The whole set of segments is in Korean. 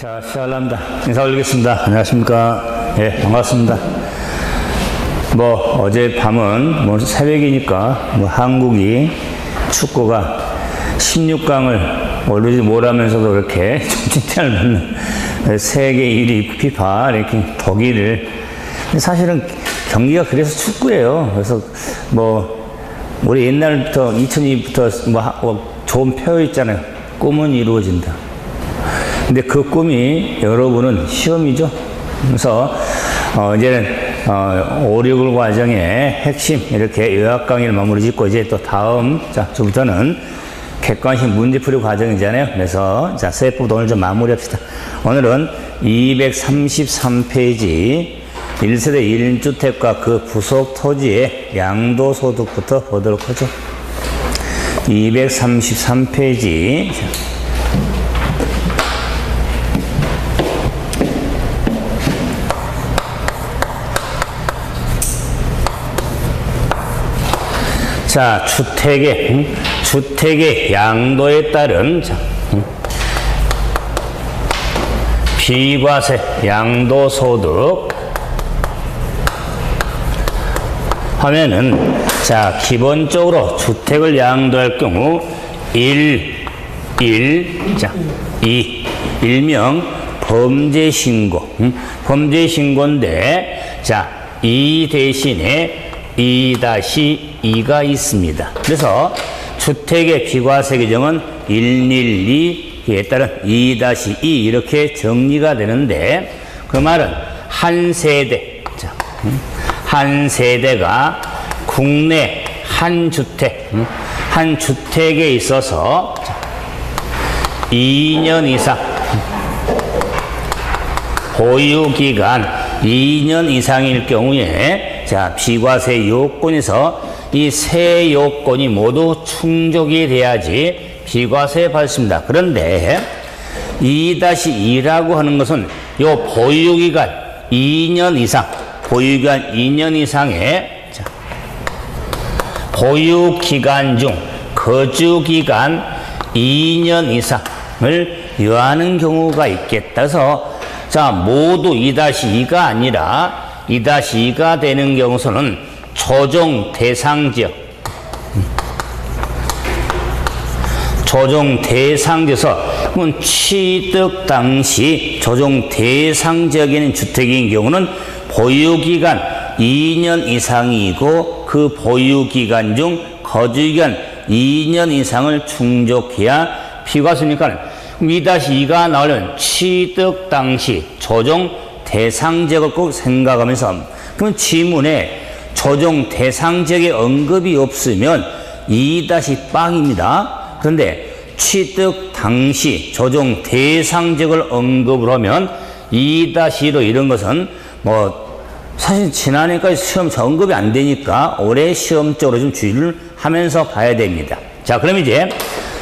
자, 시작합니다. 인사 올리겠습니다. 안녕하십니까. 예, 반갑습니다. 어제 밤은 새벽이니까 한국이 축구가 16강을 오르지 못하면서도 그렇게 칭찬을 받는 세계 1위 피파 랭킹 독일을, 사실은 경기가 그래서 축구예요. 그래서 우리 옛날부터 2002부터 좋은 표현 있잖아요. 꿈은 이루어진다. 근데 그 꿈이 여러분은 시험이죠. 그래서 이제는 5, 6월 과정의 핵심 이렇게 요약 강의를 마무리 짓고 이제 또 다음 주부터는 객관식 문제풀이 과정이잖아요. 그래서 세법도 오늘 좀 마무리합시다. 오늘은 233페이지 1세대 1주택과 그 부속 토지의 양도소득부터 보도록 하죠. 233페이지 자, 주택의 양도에 따른 비과세 양도소득 하면은, 기본적으로 주택을 양도할 경우 2 일명 범죄신고, 범죄신고인데, 2 대신에 2-2가 있습니다. 그래서 주택의 비과세 규정은 112에 따른 2-2 이렇게 정리가 되는데, 그 말은 한 세대가 국내 한 주택에 있어서 2년 이상 보유기간 2년 이상일 경우에 비과세 요건에서 이 세 요건이 모두 충족이 돼야지 비과세에 받습니다. 그런데 2-2라고 하는 것은 요 보유기간 2년 이상, 보유기간 2년 이상의 보유기간 중 거주기간 2년 이상을 요하는 경우가 있겠다. 그래서 모두 2-2가 아니라 2-2가 되는 경우서는 조정 대상지역, 조정 대상지에서 취득 당시 조정 대상지역에 있는 주택인 경우는 보유기간 2년 이상이고 그 보유기간 중 거주기간 2년 이상을 충족해야 비과세니까 2-2가 나오려면 취득 당시 조정 대상지역을 꼭 생각하면서, 그럼 지문에 조정 대상지역의 언급이 없으면 2-빵입니다. 그런데 취득 당시 조정 대상지역을 언급을 하면 2-2로 이런 것은 사실 지난해까지 시험 언급이 안 되니까 올해 시험적으로 좀 주의를 하면서 봐야 됩니다. 그럼 이제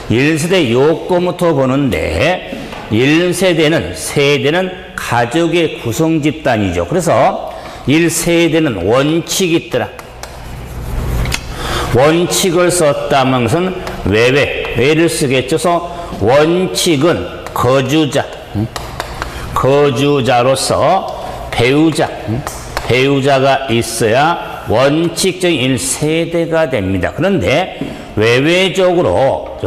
1세대 요건부터 보는데, 1세대는 가족의 구성 집단이죠. 그래서 1세대는 원칙이 있더라. 원칙을 썼다는 것은 외를 쓰겠죠. 그래서 원칙은 거주자로서 배우자가 있어야 원칙적인 1세대가 됩니다. 그런데 외외적으로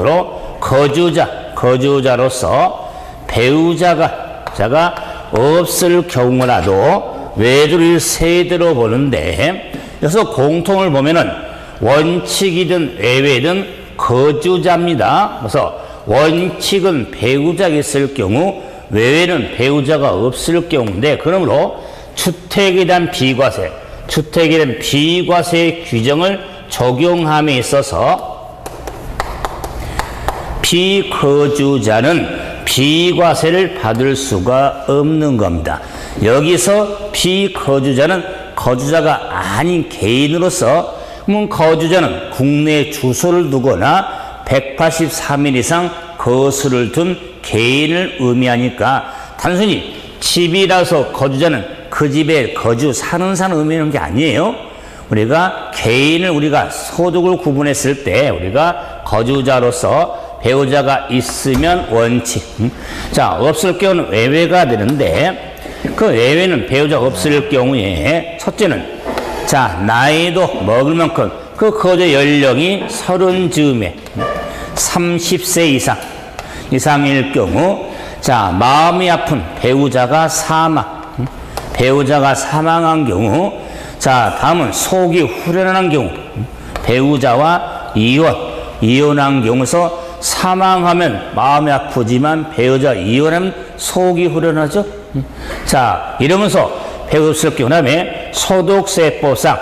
거주자로서 배우자가 없을 경우라도 외를 1세대로 보는데, 여기서 공통을 보면은 원칙이든 외외든 거주자입니다. 그래서 원칙은 배우자가 있을 경우, 외외는 배우자가 없을 경우인데, 그러므로 주택에 대한 비과세 규정을 적용함에 있어서 비거주자는 비과세를 받을 수가 없는 겁니다. 여기서 비거주자는 거주자가 아닌 개인으로서, 거주자는 국내 주소를 두거나 183일 이상 거수를 둔 개인을 의미하니까, 단순히 집이라서 거주자는 그 집에 사는 사람을 의미하는 게 아니에요. 우리가 개인을 소득을 구분했을 때 우리가 거주자로서 배우자가 있으면 원칙. 자, 없을 경우는 외외가 되는데 그 외외는 배우자가 없을 경우에 첫째는 자, 나이도 먹을 만큼 그 거주 연령이 30즈음에 30세 이상일 경우 자, 마음이 아픈 배우자가 사망한 경우 자, 다음은 속이 후련한 경우 배우자와 이혼한 경우서 사망하면 마음이 아프지만 배우자 이혼하면 속이 후련하죠. 자, 이러면서 배우스럽게 그 다음에 소득세법상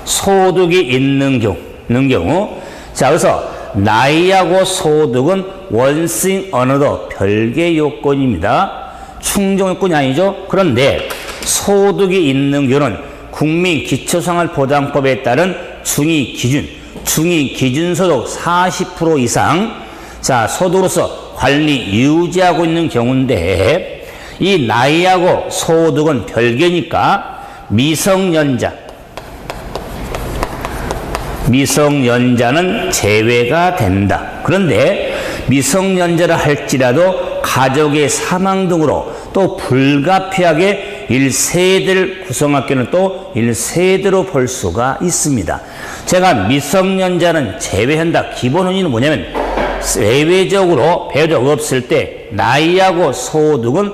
소득이 있는 경우 자, 그래서 나이하고 소득은 원싱 어너더 별개의 요건입니다. 충족 요건이 아니죠. 그런데 소득이 있는 경우는 국민기초생활보장법에 따른 중위기준소득 40% 이상 자, 소득으로서 관리 유지하고 있는 경우인데 이 나이하고 소득은 별개니까 미성년자는 제외가 된다. 그런데 미성년자라 할지라도 가족의 사망 등으로 또 불가피하게 1세대를 구성할 경우는 또 1세대로 볼 수가 있습니다. 제가 미성년자는 제외한다. 기본 원인은 뭐냐면 외외적으로 배우자가 없을 때 나이하고 소득은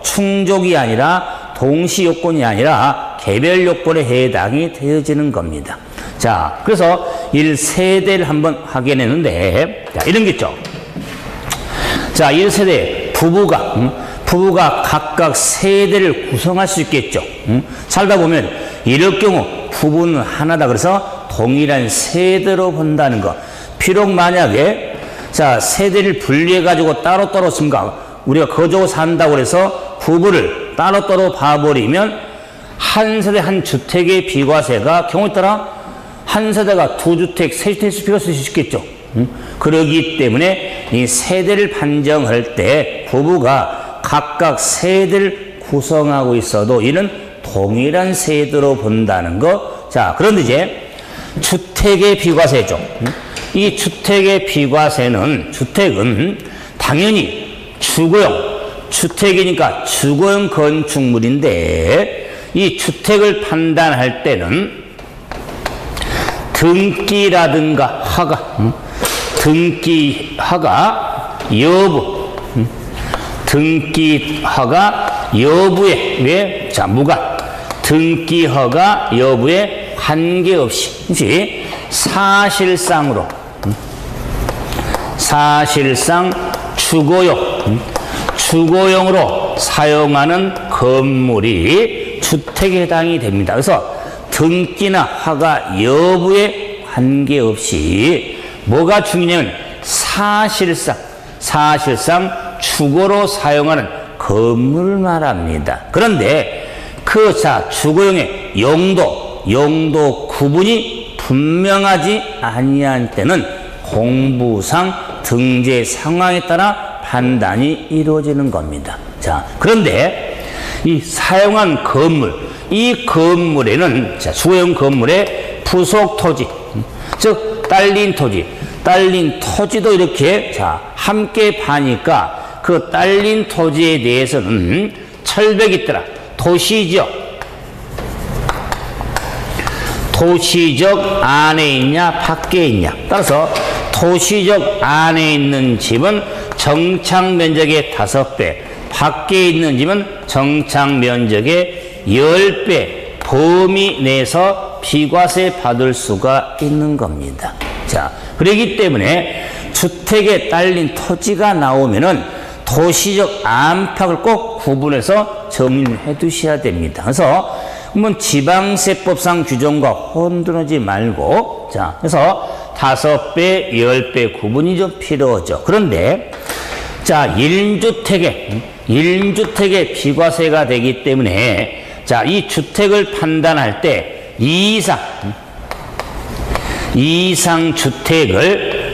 충족이 아니라 동시 요건이 아니라 개별 요건에 해당이 되어지는 겁니다. 자, 그래서 1세대를 한번 확인했는데 자, 이런 게 있죠. 자, 1세대 부부가 각각 세대를 구성할 수 있겠죠. 살다 보면 이럴 경우 부부는 하나다. 그래서 동일한 세대로 본다는 거. 비록 만약에 자, 세대를 분리해 가지고 따로따로 쓴가 우리가 거주하고 산다고 해서 부부를 따로따로 봐버리면 한 세대 한 주택의 비과세가 경우에 따라 한 세대가 두 주택, 세 주택 비과세 수 있겠죠. 그러기 때문에 이 세대를 판정할 때 부부가 각각 세대를 구성하고 있어도 이는 동일한 세대로 본다는 거. 자, 그런데 이제 주택의 비과세죠. 이 주택의 비과세는 주택은 당연히 주택이니까 주거용 건축물인데 이 주택을 판단할 때는 등기라든가 등기허가 여부에 왜? 자, 등기허가 여부에 관계없이 사실상 주거용으로 사용하는 건물이 주택에 해당이 됩니다. 그래서 등기나 허가 여부에 관계없이 뭐가 중요하냐면 사실상 주거로 사용하는 건물을 말합니다. 그런데 주거용의 용도 구분이 분명하지 아니한 때는 공부상 등재 상황에 따라 판단이 이루어지는 겁니다. 자, 그런데 이 사용한 건물, 이 건물에는 자, 주거용 건물의 부속 토지, 즉 딸린 토지도 이렇게 자, 함께 파니까 그 딸린 토지에 대해서는 철벽이 있더라. 도시적 안에 있냐 밖에 있냐. 따라서 도시적 안에 있는 집은 정착 면적의 5배, 밖에 있는 집은 정착 면적의 10배 범위 내에서 비과세 받을 수가 있는 겁니다. 자, 그렇기 때문에 주택에 딸린 토지가 나오면은 도시적 안팎을 꼭 구분해서 정리해 두셔야 됩니다. 그래서 지방세법상 규정과 혼돈하지 말고, 자, 그래서 5배, 10배 구분이 좀 필요하죠. 그런데, 자, 1주택에 비과세가 되기 때문에, 자, 이 주택을 판단할 때 이상 주택을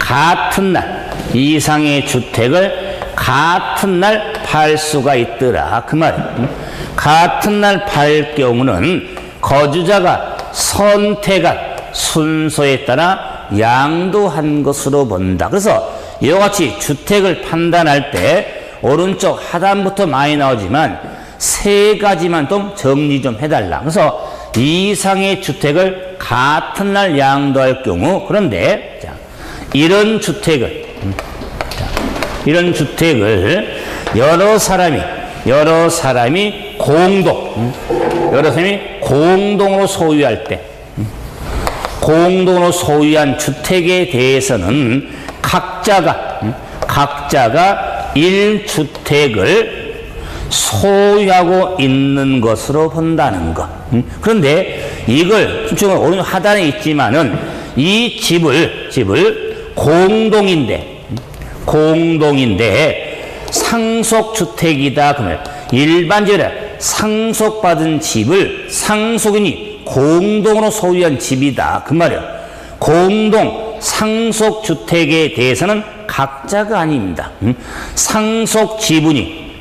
이상의 주택을 같은 날 팔 수가 있더라. 그 말이에요. 같은 날 팔 경우는 거주자가 선택한 순서에 따라 양도한 것으로 본다. 그래서 이와 같이 주택을 판단할 때 오른쪽 하단부터 많이 나오지만 세 가지만 좀 정리 좀 해달라. 그래서 이상의 주택을 같은 날 양도할 경우, 그런데 자, 이런 주택을 여러 사람이 공동으로 소유할 때, 공동으로 소유한 주택에 대해서는 각자가 1주택을 소유하고 있는 것으로 본다는 것. 그런데 이걸 오른쪽 하단에 있지만은 이 집을 공동인데 상속주택이다. 그러면 일반적으로 상속받은 집을 상속인이 공동으로 소유한 집이다. 그 말이야. 공동 상속주택에 대해서는 각자가 아닙니다. 상속지분이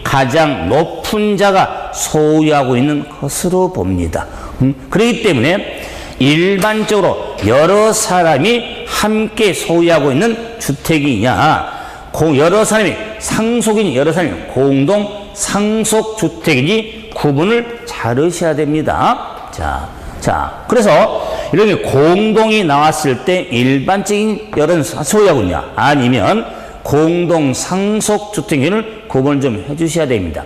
가장 높은 자가 소유하고 있는 것으로 봅니다. 그렇기 때문에 일반적으로 여러 사람이 함께 소유하고 있는 주택이냐, 여러 사람이 공동 상속주택이니 구분을 잘 하셔야 됩니다. 자, 그래서 이렇게 공동이 나왔을 때 일반적인 여러 소유하고 있냐, 아니면 공동 상속주택을 구분을 좀 해주셔야 됩니다.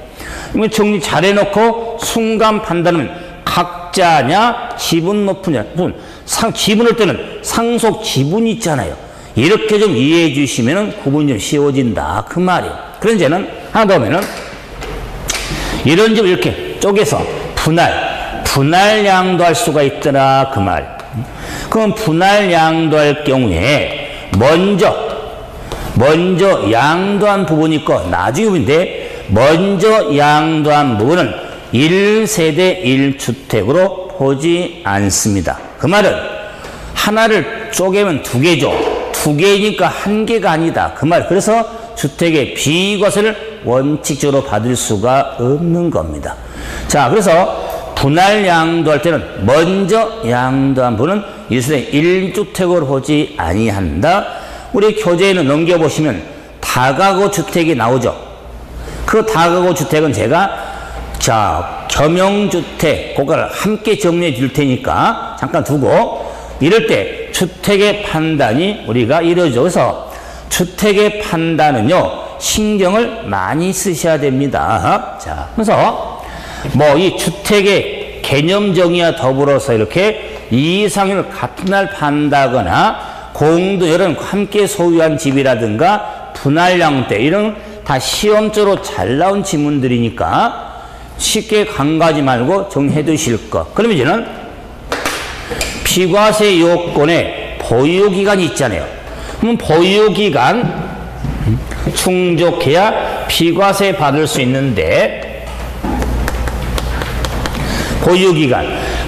이거 정리 잘 해놓고 순간 판단하면 각자냐, 지분 높으냐, 지분을 때는 상속 지분이 있잖아요. 이렇게 좀 이해해 주시면 구분이 좀 쉬워진다. 그 말이에요. 그런 이제는 하나 더 보면은 이런 집을 이렇게 쪼개서 분할 양도할 수가 있더라. 그 말. 그럼 분할 양도할 경우에 먼저 양도한 부분이 있고 나중에 부분인데, 먼저 양도한 부분은 1세대 1주택으로 보지 않습니다. 그 말은 하나를 쪼개면 두 개죠. 두 개니까 한 개가 아니다. 그 말. 그래서 주택의 비과세를 원칙적으로 받을 수가 없는 겁니다. 자, 그래서 분할 양도할 때는 먼저 양도한 부분은 1세대 1주택으로 보지 아니한다. 우리 교재에는 넘겨보시면 다가구 주택이 나오죠. 그 다가구 주택은 제가 겸용주택, 그거를 함께 정리해 줄 테니까 잠깐 두고, 이럴 때 주택의 판단이 우리가 이루어져. 그래서 주택의 판단은요, 신경을 많이 쓰셔야 됩니다. 자, 그래서 이 주택의 개념 정의와 더불어서 이렇게 이상을 같은 날 판다거나 여러분 함께 소유한 집이라든가 분할 양도 이런 다 시험적으로 잘 나온 지문들이니까 쉽게 간과하지 말고 정리해 두실 것. 그러면 이제는 비과세 요건에 보유기간이 있잖아요. 그럼 보유기간 충족해야 비과세 받을 수 있는데,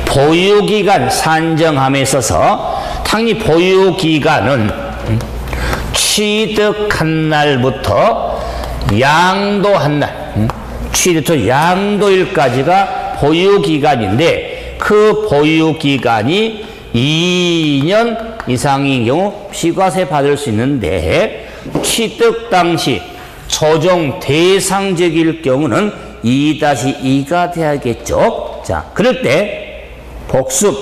보유기간 산정함에 있어서 당연히 보유기간은 취득한 날부터 양도한 날, 취득부터 양도일까지가 보유기간인데, 그 보유기간이 2년 이상인 경우 비과세 받을 수 있는데, 취득 당시 조정 대상적일 경우는 2-2가 돼야겠죠. 자, 그럴 때 복습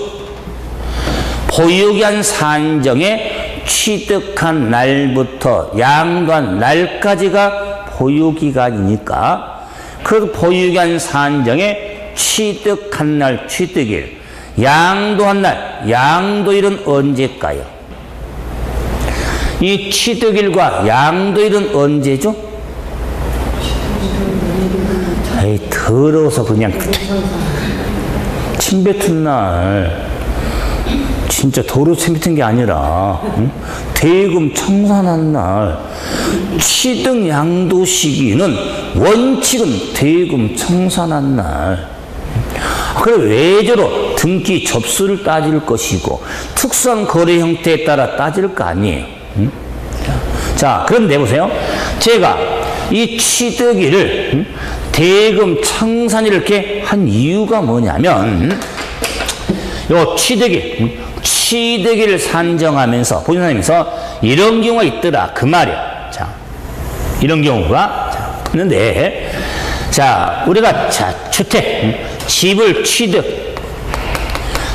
보유기간 산정에 취득한 날부터 양도한 날까지가 보유기간이니까 그 보유기간 산정에 취득한 날 취득일, 양도한 날 양도일은 언제일까요? 이 취득일과 양도일은 언제죠? 에이, 더러워서 그냥 침 뱉은 날, 진짜 도로 침 뱉은 게 아니라 대금 청산한 날, 취득 양도 시기는 원칙은 대금 청산한 날. 그래 외조로 등기 접수를 따질 것이고 특수한 거래 형태에 따라 따질 거 아니에요. 자, 그런데 보세요. 제가 이 취득일을 대금 청산일 이렇게 한 이유가 뭐냐면, 요 취득일을 산정하면서 보존하면서 이런 경우가 있더라 그 말이야. 자, 이런 경우가 있는데, 자, 우리가 주택 집을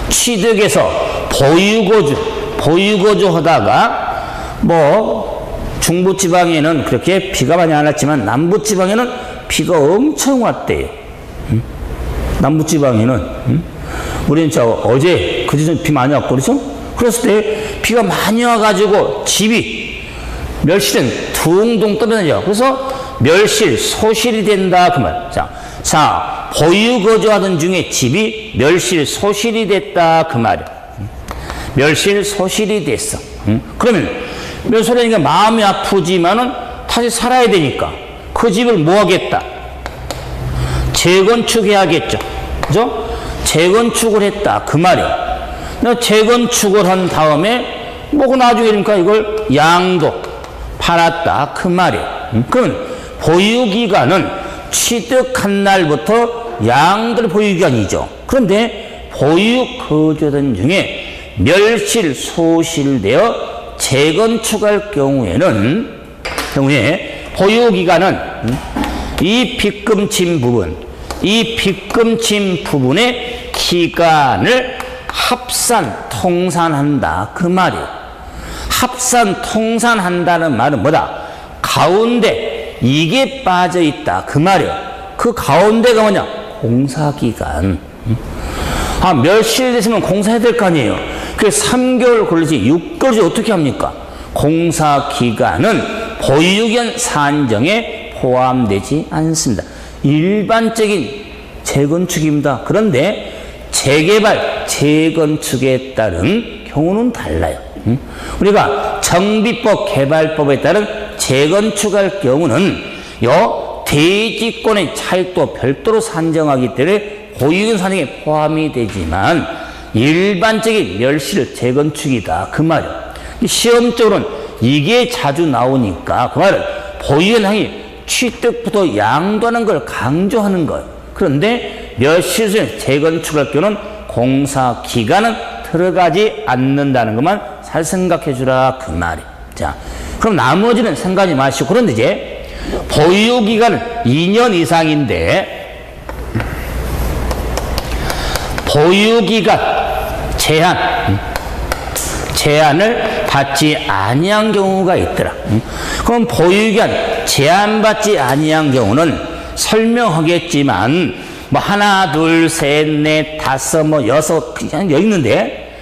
취득해서 보유거주 하다가 뭐 중부지방에는 그렇게 비가 많이 안 왔지만 남부지방에는 비가 엄청 왔대요. 남부지방에는 우리는 어제 그제전 비 많이 왔고 그렇죠? 그랬을 때 비가 많이 와가지고 집이 멸실은 둥둥 떠내려. 그래서 멸실, 소실이 된다 그 말. 자, 보유거주하던 중에 집이 멸실, 소실이 됐다 그 말이야. 멸실, 소실이 됐어. 그러면 멸소리니까 마음이 아프지만은 다시 살아야 되니까 그 집을 뭐 하겠다? 재건축해야겠죠. 그죠? 재건축을 했다 그 말이야. 재건축을 한 다음에 뭐 나중에 그러니까 이걸 양도 팔았다 그 말이야. 그러면 보유기간은 취득한 날부터 양도의 보유기간이죠. 그런데 보유거주하던 중에 멸실, 소실되어 재건축할 경우에 보유기간은 이 빚금친 부분의 기간을 합산, 통산한다 그 말이에요. 합산, 통산한다는 말은 뭐다? 가운데 이게 빠져있다 그 말이에요. 그 가운데가 뭐냐? 공사기간. 멸실됐으면 공사해야 될 거 아니에요. 그래서 3개월 걸리지 6개월이 어떻게 합니까? 공사기간은 보유기간 산정에 포함되지 않습니다. 일반적인 재건축입니다. 그런데 재개발, 재건축에 따른 경우는 달라요. 우리가 정비법, 개발법에 따른 재건축할 경우는 대지권의 차익도 별도로 산정하기 때문에 보유기간 산정에 포함이 되지만 일반적인 멸실 재건축이다 그 말이에요. 시험적으로는 이게 자주 나오니까 그 말은 보유기간이 취득부터 양도하는 걸 강조하는 거예요. 그런데 멸실 재건축할 경우는 공사기간은 들어가지 않는다는 것만 잘 생각해 주라 그 말이에요. 자, 그럼 나머지는 생각하지 마시고, 그런데 이제 보유기간은 2년 이상인데 보유기간 제한을 받지 아니한 경우가 있더라. 그럼 보유기간 제한받지 아니한 경우는 설명하겠지만 뭐 하나, 둘, 셋, 넷, 다섯, 뭐 여섯 그냥 여기 있는데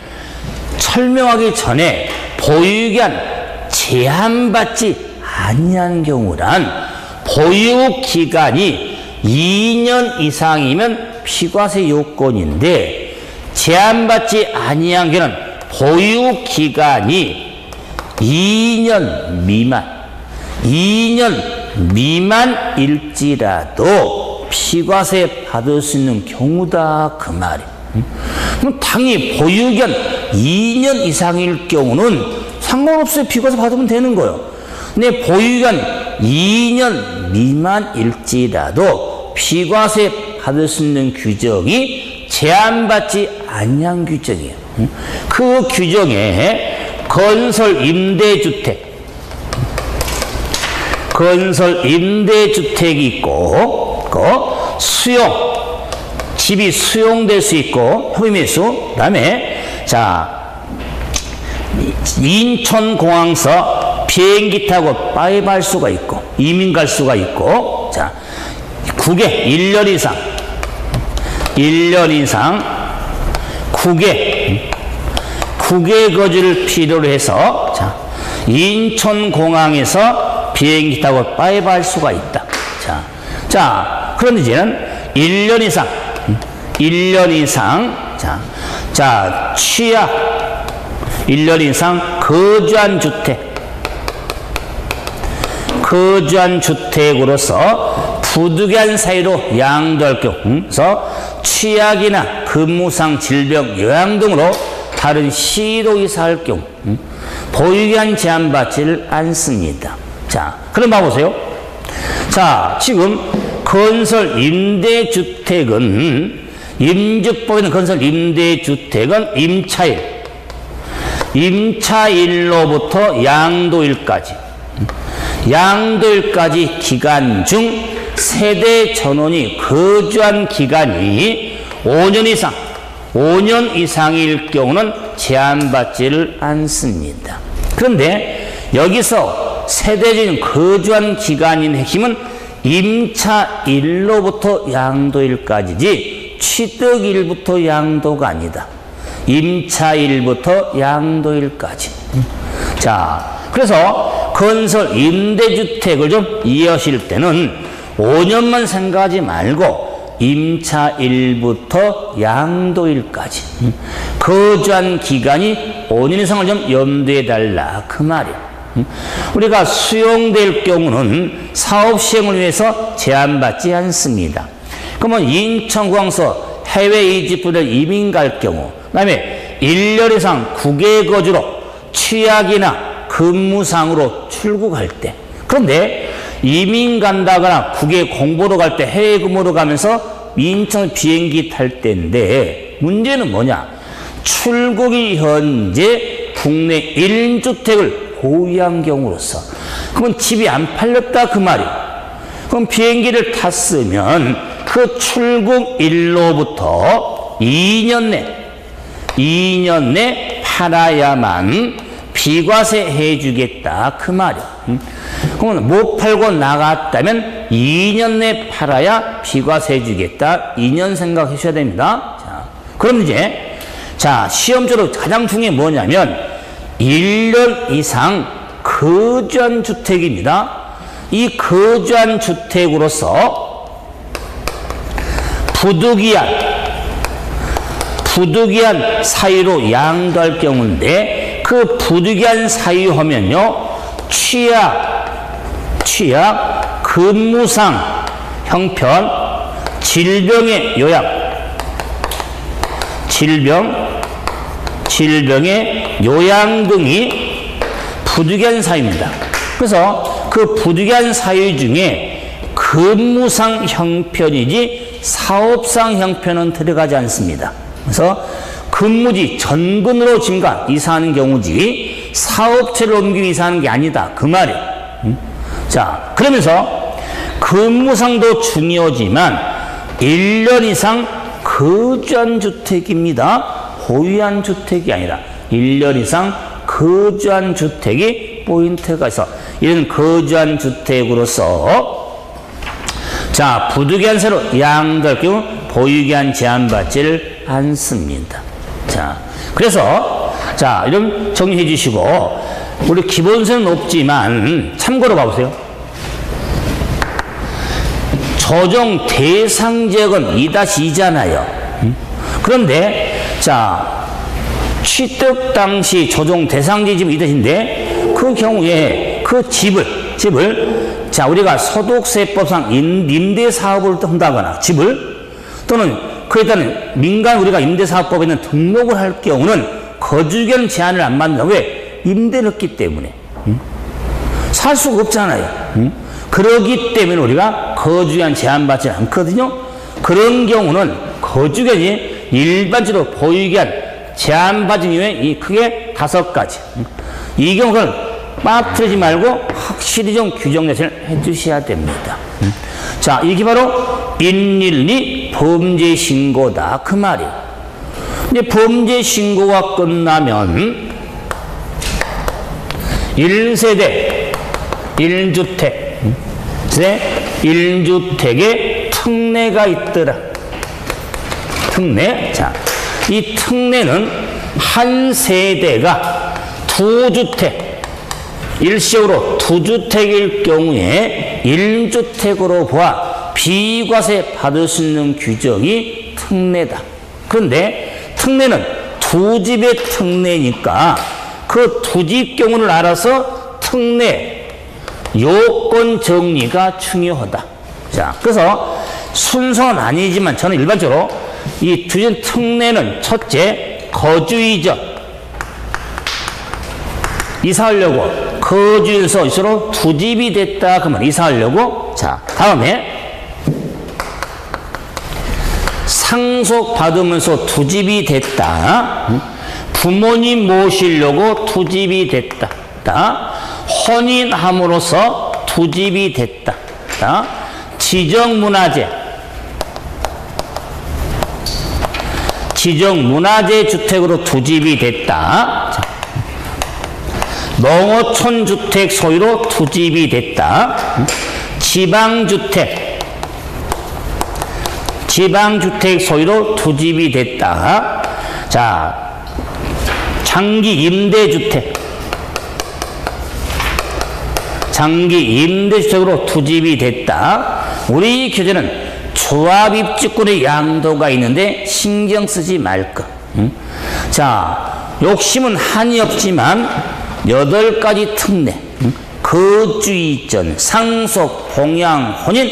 설명하기 전에 보유기간 제한받지 아니한 경우란 보유기간이 2년 이상이면 피과세 요건인데 제한받지 아니한 경우는 보유기간이 2년 미만일지라도 피과세 받을 수 있는 경우다 그 말이에요. 그럼 당연히 보유기간 2년 이상일 경우는 상관없어요. 피과세 받으면 되는 거예요. 근데 보유기간 2년 미만일지라도 피과세 받을 수 있는 규정이 제한받지 아니한 규정이에요. 그 규정에 건설 임대주택이 있고, 집이 수용될 수 있고, 협의매수, 그 다음에, 인천공항서 비행기 타고 빠이발 수가 있고, 이민 갈 수가 있고, 국외 1년 이상, 국외 거주를 필요로 해서, 인천공항에서 비행기 타고 빠이발 수가 있다. 그런데 이제는 1년 이상, 취약, 1년 이상 거주한 주택으로서 부득이한 사유로 양도할 경우, 그래서 취약이나 근무상 질병, 요양 등으로 다른 시로 이사할 경우 보유기간 제한받지를 않습니다. 그럼 봐보세요. 지금 건설 임대주택은 임주법에는 건설 임대주택은 임차일, 임차일로부터 양도일까지, 양도일까지 기간 중 세대 전원이 거주한 기간이 5년 이상, 5년 이상일 경우는 제한받지를 않습니다. 그런데 여기서 세대적인 거주한 기간인 핵심은 임차일로부터 양도일까지지 취득일부터 양도가 아니다. 임차일부터 양도일까지. 자, 그래서 건설 임대주택을 좀 이해하실 때는 5년만 생각하지 말고 임차일부터 양도일까지 거주한 기간이 5년 이상을 좀 염두에 달라 그 말이야. 우리가 수용될 경우는 사업 시행을 위해서 제한받지 않습니다. 그러면 인천공항서 해외 이직부들 이민 갈 경우, 그 다음에 1년 이상 국외 거주로 취약이나 근무상으로 출국할 때, 그런데 이민 간다거나 국외 공부로 갈 때, 해외 근무로 가면서 인천 비행기 탈 때인데, 문제는 뭐냐? 출국이 현재 국내 1주택을 보유한 경우로서, 그러면 집이 안 팔렸다 그 말이에요. 그럼 비행기를 탔으면 그 출국일로부터 2년 내 팔아야만 비과세 해주겠다 그 말이야. 그러면 못 팔고 나갔다면 2년 내 팔아야 비과세 해주겠다. 2년 생각해 주셔야 됩니다. 자, 그럼 이제 자, 시험적으로 가장 중요한 게 뭐냐면 1년 이상 거주한 주택입니다. 이 거주한 주택으로서 부득이한 사유로 양도할 경우인데, 그 부득이한 사유 하면요, 취약, 근무상 형편, 질병의 요양, 질병의 요양 등이 부득이한 사유입니다. 그래서 그 부득이한 사유 중에 근무상 형편이지 사업상 형편은 들어가지 않습니다. 그래서 근무지 전근으로 증가 이사하는 경우지 사업체를 옮기고 이사하는 게 아니다 그 말이에요. 자, 그러면서 근무상도 중요하지만 1년 이상 거주한 주택입니다. 보유한 주택이 아니라 1년 이상 거주한 주택이 포인트가 있어. 이런 거주한 주택으로서 자, 부득이한 세로 양도할 경우 보유기한 제한받지를 않습니다. 자, 그래서 자, 이런 정리해 주시고, 우리 기본세는 높지만 참고로 봐보세요. 조정 대상 지역은 2-2잖아요. 그런데 자, 취득 당시 조정 대상지 집은 2-2인데 그 경우에 그 집을 자, 우리가 소득세법상 임대사업을 한다거나 집을 또는 그에 따른 민간 우리가 임대사업법에 있는 등록을 할 경우는 거주기간 제한을 안 받는다. 왜? 임대를 했기 때문에. 살 수가 없잖아요. 그러기 때문에 우리가 거주기간 제한받지 않거든요. 그런 경우는 거주기간이 일반적으로 보유기간 제한받은 이유에 이 크게 5가지. 이 경우는 빠뜨리지 말고 확실히 좀 규정 자체를 해주셔야 됩니다. 자, 이게 바로 112 범죄 신고다 그 말이에요. 이제 범죄 신고가 끝나면 1세대 1주택 1주택에 특례가 있더라. 특례. 자, 이 특례는 한 세대가 2주택 일시적으로 2주택일 경우에 1주택으로 보아 비과세 받을 수 있는 규정이 특례다. 그런데 특례는 2집의 특례니까 그 2집 경우를 알아서 특례 요건 정리가 중요하다. 자, 그래서 순서는 아니지만 저는 일반적으로 이 2집 특례는 첫째, 거주 이전 이사하려고 거주에서 서로 2집이 됐다 그러면 이사하려고. 자, 다음에 상속받으면서 두 집이 됐다. 부모님 모시려고 두 집이 됐다. 혼인함으로써 두 집이 됐다. 지정문화재 주택으로 두 집이 됐다. 자, 농어촌 주택 소유로 두 집이 됐다. 지방주택 소유로 두 집이 됐다. 자, 장기 임대주택으로 두 집이 됐다. 우리 교재는 조합입주권의 양도가 있는데 신경 쓰지 말 것. 자, 욕심은 한이 없지만 8가지 특례. 거주 이전, 상속, 공양, 혼인,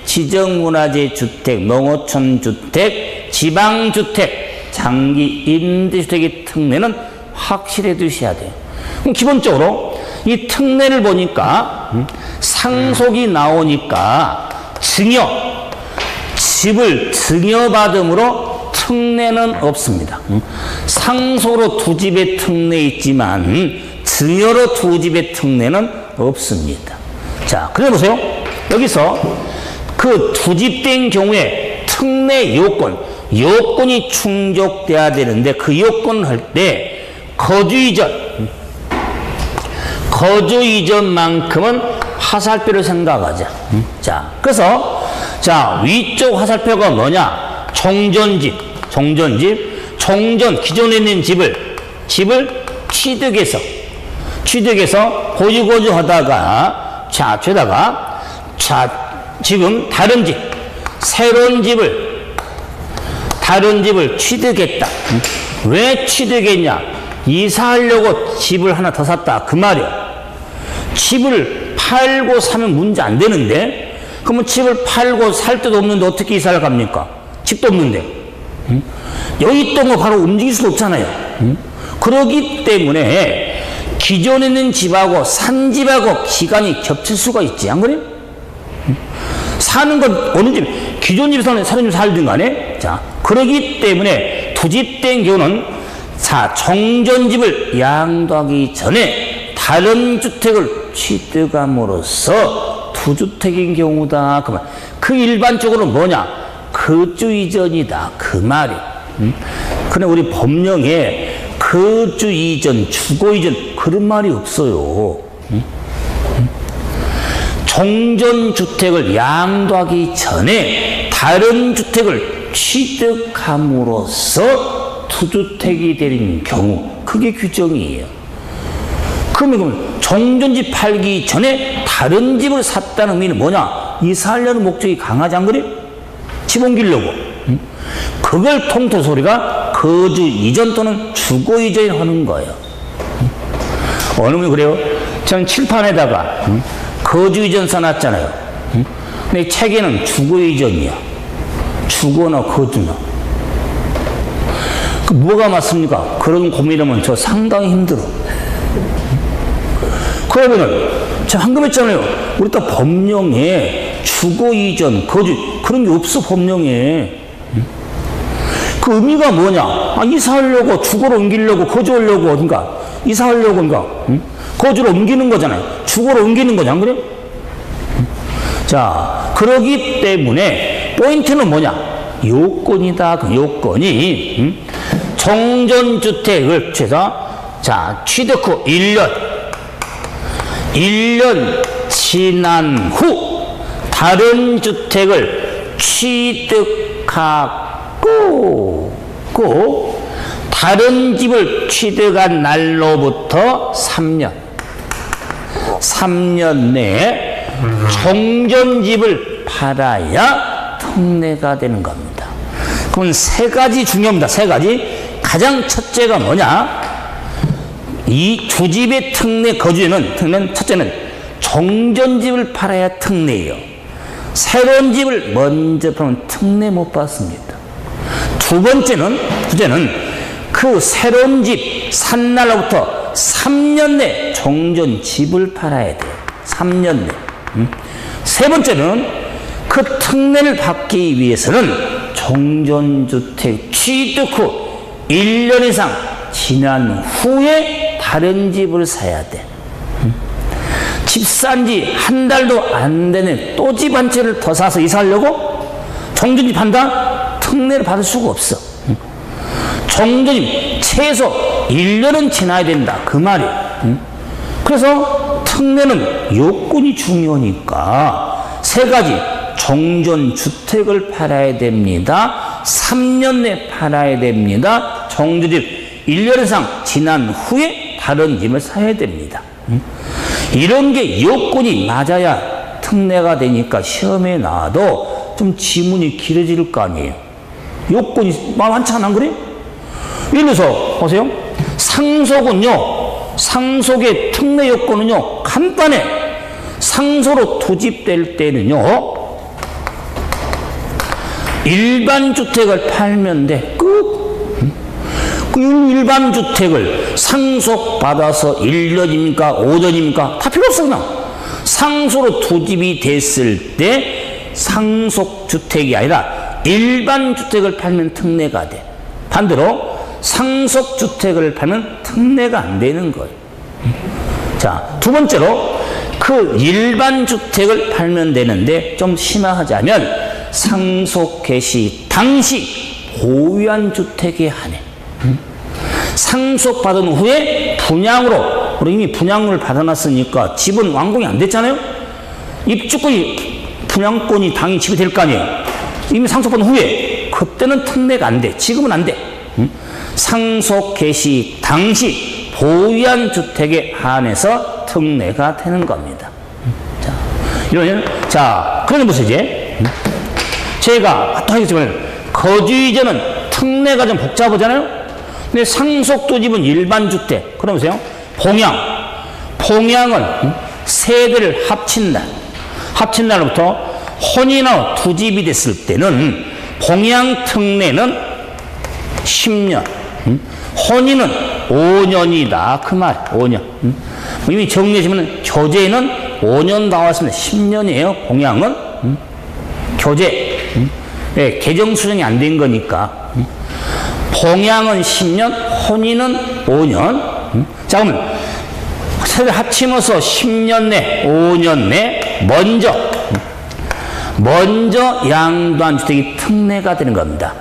지정문화재 주택, 농어촌 주택, 지방주택, 장기 임대주택의 특례는 확실히 두셔야 돼요. 그럼 기본적으로 이 특례를 보니까 상속이 나오니까 집을 증여받음으로 특례는 없습니다. 상속으로 두 집의 특례 있지만 증여로 두 집의 특례는 없습니다. 자, 그래 보세요. 여기서 그 두 집 된 경우에 특례 요건이 충족돼야 되는데 그 요건을 할 때 거주 이전만큼은 화살표를 생각하자. 자, 그래서 자, 위쪽 화살표가 뭐냐? 종전집. 기존에 있는 집을 취득해서 보유거주하다가 지금 다른 집을 취득했다. 왜 취득했냐? 이사하려고 집을 하나 더 샀다. 그 말이야. 집을 팔고 사면 문제 안 되는데, 그러면 집을 팔고 살 데도 없는데 어떻게 이사를 갑니까? 집도 없는데. 여기 있던 거 바로 움직일 수도 없잖아요. 그러기 때문에 기존에 있는 집하고 산 집하고 기간이 겹칠 수가 있지, 안 그래요? 사는 건 어느 집, 기존 집에 사는 집 살든 간에, 자, 그러기 때문에 두 집 된 경우는, 자, 종전집을 양도하기 전에 다른 주택을 취득함으로써 두 주택인 경우다. 그만. 그 일반적으로 뭐냐? 거주 이전이다. 그 말이. 그런데 우리 법령에 거주 이전, 주거 이전 그런 말이 없어요. 종전주택을 양도하기 전에 다른 주택을 취득함으로써 투주택이 되는 경우, 그게 규정이에요. 그러면 종전집 팔기 전에 다른 집을 샀다는 의미는 뭐냐? 이사하려는 목적이 강하지 안 그래? 집 옮기려고. 그걸 통틀어 소리가 거주 이전 또는 주거 이전이 하는 거예요. 어느 분이 그래요? 전 칠판에다가 거주 이전 써놨잖아요. 근데 책에는 주거 이전이야. 주거나 거주나. 그 뭐가 맞습니까? 그런 고민하면 저 상당히 힘들어. 그러면은 저 방금 했잖아요. 우리 또 법령에 주거 이전, 거주 그런 게 없어. 법령에. 그 의미가 뭐냐? 아, 이사하려고, 주거로 옮기려고, 거주하려고, 그러니까 이사하려고, 그러니까 거주로 옮기는 거잖아요. 주거로 옮기는 거지, 안 그래? 자, 그러기 때문에 포인트는 뭐냐? 요건이다. 그 요건이 종전주택을 자, 취득 후 1년 지난 후 다른 주택을 취득하고 다른 집을 취득한 날로부터 3년 내에 종전집을 팔아야 특례가 되는 겁니다. 그럼 3가지 중요합니다. 3가지. 가장 첫째가 뭐냐? 이 두 집의 특례 거주에는 첫째는 종전집을 팔아야 특례예요. 새로운 집을 먼저 팔면 특례 못 받습니다. 두째는 그 새로운 집 산 날로부터 3년 내 종전집을 팔아야 돼요. 3년 내. 세 번째는 그 특례를 받기 위해서는 정전주택 취득 후 1년 이상 지난 후에 다른 집을 사야 돼. 집 산 지 한 달도 안 되는 또 집 한 채를 더 사서 이사하려고? 정전집 한다? 특례를 받을 수가 없어. 정전집 최소 1년은 지나야 된다. 그 말이야. 그래서 특례는 요건이 중요하니까 세 가지. 정전주택을 팔아야 됩니다. 3년 내 팔아야 됩니다. 정전집 1년 이상 지난 후에 다른 집을 사야 됩니다. 이런 게 요건이 맞아야 특례가 되니까 시험에 나와도 좀 지문이 길어질 거 아니에요. 요건이 많지 않아, 그래? 예를 들어서 보세요. 상속은요, 상속의 특례 요건은요 간단해. 상속으로 투집될 때는요 일반 주택을 팔면 돼. 끝. 그 일반 주택을 상속받아서 1년입니까? 5년입니까? 다 필요 없어, 그냥. 상속으로 투집이 됐을 때 상속주택이 아니라 일반 주택을 팔면 특례가 돼. 반대로 상속주택을 팔면 특례가 안 되는 거예요. 자, 두 번째로 그 일반 주택을 팔면 되는데 좀 심화하자면 상속 개시 당시 보유한 주택에 한해. 상속받은 후에 분양으로, 우리 이미 분양을 받아놨으니까 집은 완공이 안 됐잖아요? 입주권이, 분양권이 당연히 집이 될 거 아니에요? 이미 상속받은 후에, 그때는 특례가 안 돼. 지금은 안 돼. 상속 개시 당시 보유한 주택에 한해서 특례가 되는 겁니다. 자, 이러면, 자, 그러면 무슨 이제? 제가 또 하겠지만 거주이전은 특례가 좀 복잡하잖아요. 근데 상속도 집은 일반 주택. 그러면서요. 봉양은 세대를 합친 날부터 혼인하고 두 집이 됐을 때는 봉양 특례는 10년, 혼인은 5년이다. 그 말. 5년. 이미 정리하시면 교제는 5년 나왔습니다. 10년이에요. 봉양은 교제. 네, 개정 수정이 안 된 거니까. 봉양은 10년, 혼인은 5년. 자, 그러면 세대 합치면서 10년 내, 5년 내 먼저 양도한 주택이 특례가 되는 겁니다.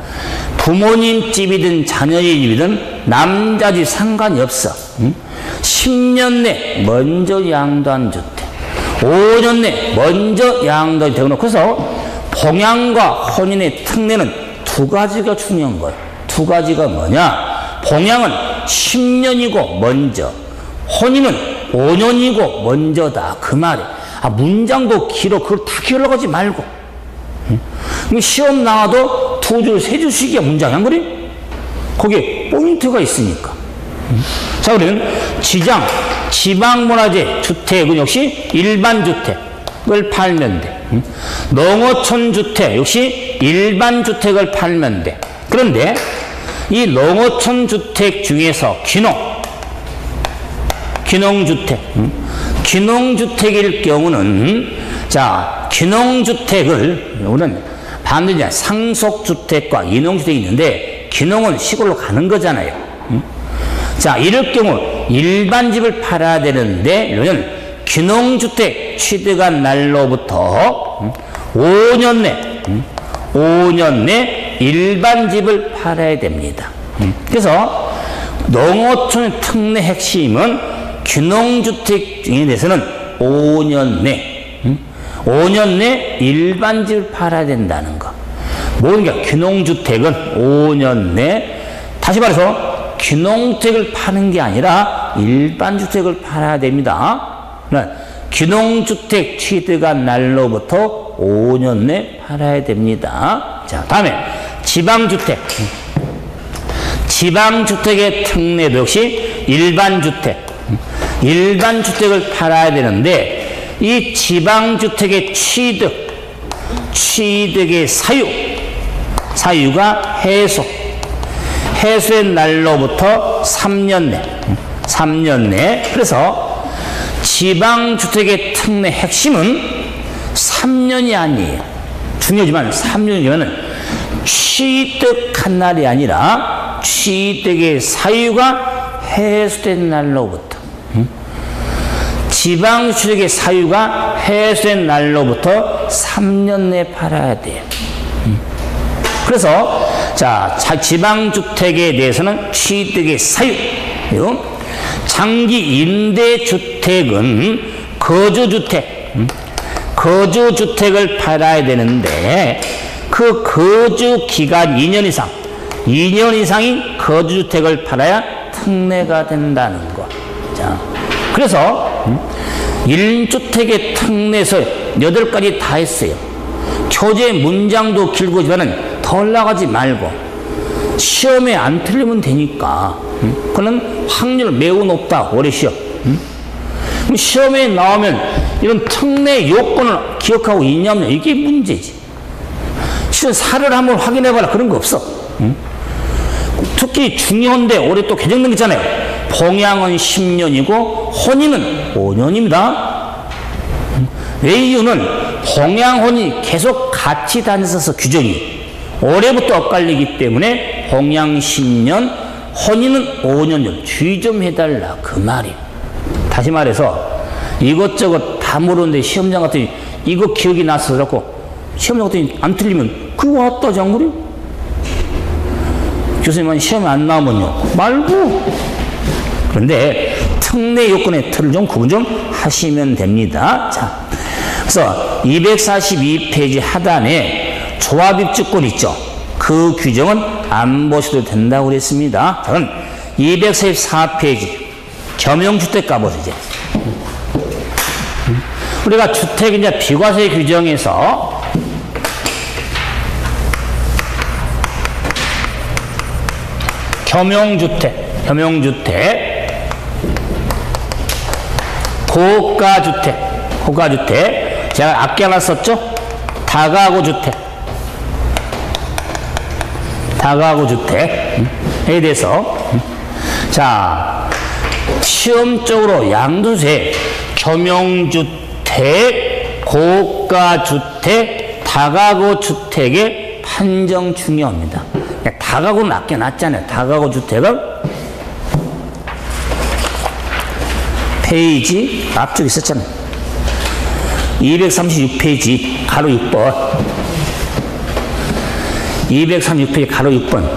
부모님 집이든 자녀의 집이든 남자 집 상관이 없어. 10년 내 먼저 양도한 주택, 5년 내 먼저 양도한 주택. 그래서 봉양과 혼인의 특례는 두 가지가 중요한 거예요. 두 가지가 뭐냐? 봉양은 10년이고 먼저, 혼인은 5년이고 먼저다. 그 말이에요. 아, 문장도 길어. 그걸 다 기울려고 하지 말고. 시험 나와도 두 줄, 세 줄씩이야, 문장이. 안 그래? 거기에 포인트가 있으니까. 자, 그러면 지방문화재 주택은 역시 일반 주택을 팔면 돼. 농어촌 주택 역시 일반 주택을 팔면 돼. 그런데 이 농어촌 주택 중에서 귀농주택일 경우는, 자, 귀농주택을 우리는 반드시 상속주택과 인농주택이 있는데 귀농은 시골로 가는 거잖아요. 자, 이럴 경우 일반 집을 팔아야 되는데, 이러면 귀농주택 취득한 날로부터 5년 내 일반 집을 팔아야 됩니다. 그래서 농어촌 특례 핵심은 귀농주택 중에 대해서는 5년 내 일반 집을 팔아야 된다는 거. 뭔가 귀농주택은 5년 내, 다시 말해서 귀농주택을 파는 게 아니라 일반 주택을 팔아야 됩니다. 귀농주택 취득한 날로부터 5년 내 팔아야 됩니다. 자, 다음에 지방주택의 특례도 역시 일반 주택을 팔아야 되는데, 이 지방주택의 취득의 사유가 해소의 날로부터 3년 내. 그래서 지방주택의 특례 핵심은 3년이 아니에요. 중요하지만 3년이면은 취득한 날이 아니라 취득의 사유가 해소된 날로부터, 지방주택의 사유가 해소된 날로부터 3년 내에 팔아야 돼요. 그래서 자, 지방주택에 대해서는 취득의 사유, 그리고 장기 임대주택은 거주주택을 팔아야 되는데 그 거주기간 2년 이상, 2년 이상인 거주주택을 팔아야 특례가 된다는 거. 자, 그래서 1주택의 특례에서 8가지 다 했어요. 교재 문장도 길고지만은 더 올라가지 말고 시험에 안 틀리면 되니까. 그는 확률 매우 높다. 오래 시험. 그럼 시험에 나오면 이런 특례 요건을 기억하고 있냐면 이게 문제지. 실은 사를 한번 확인해봐라. 그런 거 없어. 특히 중요한데 올해 또 개정된 게 있잖아요. 봉양은 10년이고 혼인은 5년입니다. 왜 이유는 봉양 혼이 계속 같이 다녔어서 규정이 올해부터 엇갈리기 때문에 봉양 10년, 혼인은 5년 주의 좀 해달라 그 말이에요. 다시 말해서 이것저것 다 모르는데 시험장 같더니 이거 기억이 나서 그렇고 시험장 같더니 안 틀리면 그거 왔다 장구려? 교수님은 시험에 안 나오면요 말고. 그런데 특례 요건의 틀을 좀 구분 좀 하시면 됩니다. 자, 그래서 242페이지 하단에 조합입주권 있죠. 그 규정은 안 보셔도 된다고 그랬습니다. 저는 244페이지 겸용주택 가보세요. 이제 우리가 주택 이제 비과세 규정에서 겸용주택, 고가주택 제가 앞에 하나 썼죠? 다가구주택에 대해서 자, 시험적으로 양도세, 겸용주택, 고가주택, 다가구주택의 판정 중요합니다. 다가구는 아껴놨잖아요. 다가구주택은 페이지 앞쪽에 있었잖아요. 236페이지 가로 6번 236페이지 가로 6번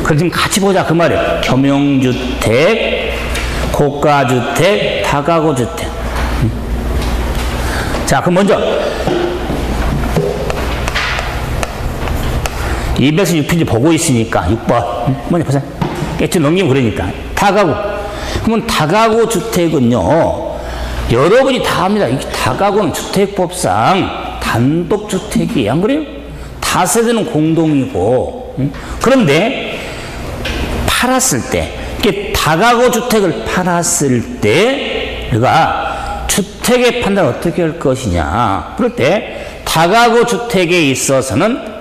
그걸 지금 같이 보자 그 말이에요. 겸용주택, 고가주택, 다가구주택. 자, 그럼 먼저 236페이지 보고 있으니까 6번 먼저 보세요. 깨쳐 넘기면 그러니까 다가구. 그러면 다가구 주택은요 여러분이 다 합니다. 이 다가구는 주택법상 단독주택이에요. 안 그래요? 다세대는 공동이고. 그런데 팔았을 때 이렇게 다가구 주택을 팔았을 때 우리가 주택의 판단을 어떻게 할 것이냐. 그럴 때 다가구 주택에 있어서는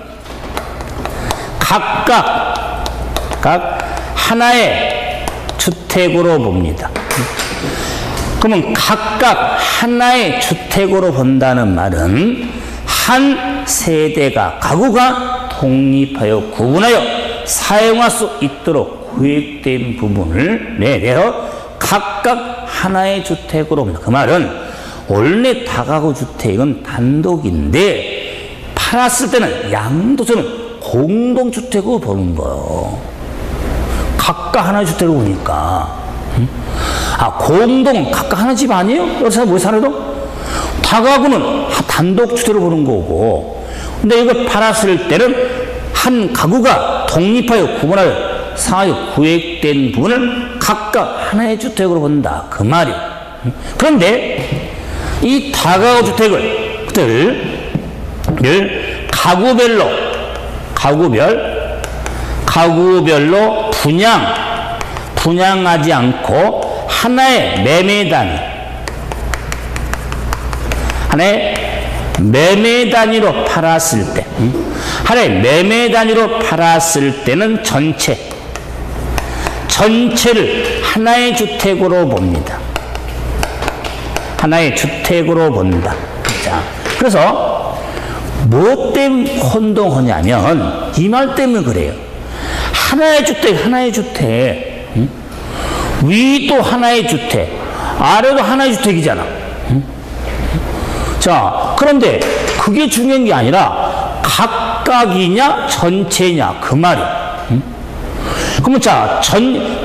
각각 하나의 주택으로 봅니다. 그러면 각각 하나의 주택으로 본다는 말은 한 세대가 가구가 독립하여 구분하여 사용할 수 있도록 구획된 부분을 내서 각각 하나의 주택으로 봅니다. 그 말은 원래 다가구 주택은 단독인데 팔았을 때는 양도세는 공동주택으로 보는 거예요. 각각 하나의 주택을 보니까. 공동 각각 하나 집 아니에요? 여러 사람 모여 살아도? 다가구는 단독주택을 보는 거고. 근데 이걸 팔았을 때는 한 가구가 독립하여 구분하여 상하여 구획된 부분을 각각 하나의 주택으로 본다. 그 말이에요. 그런데 이 다가구 주택을 가구별로 분양하지 않고 하나의 매매 단위로 팔았을 때, 하나의 매매 단위로 팔았을 때는 전체를 하나의 주택으로 봅니다. 하나의 주택으로 본다. 자, 그래서 뭐 때문에 혼동하냐면 이 말 때문에 그래요. 하나의 주택, 하나의 주택. 응? 위도 하나의 주택, 아래도 하나의 주택이잖아. 응? 자, 그런데 그게 중요한 게 아니라 각각이냐 전체냐 그 말이야. 응? 그러면 자,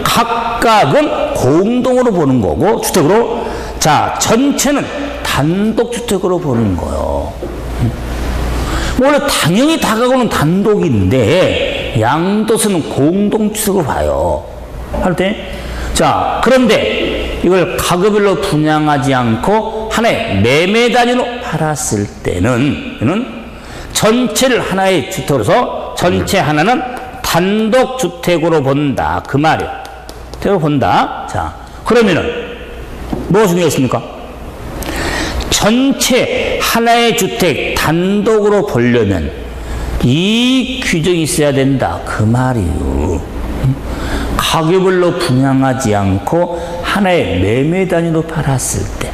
각각은 공동으로 보는 거고 주택으로, 자, 전체는 단독주택으로 보는 거예요. 원래 당연히 다가구는 단독인데 양도세는 공동주택으로 봐요. 할 때, 자, 그런데 이걸 가구별로 분양하지 않고 하나의 매매 단위로 팔았을 때는 전체를 하나의 주택으로서 전체 하나는 단독주택으로 본다 그 말이야. 주택으로 본다. 자, 그러면은 뭐가 중요했습니까? 전체 하나의 주택 단독으로 보려면 이 규정이 있어야 된다 그 말이요. 가격별로 분양하지 않고 하나의 매매 단위로 팔았을 때,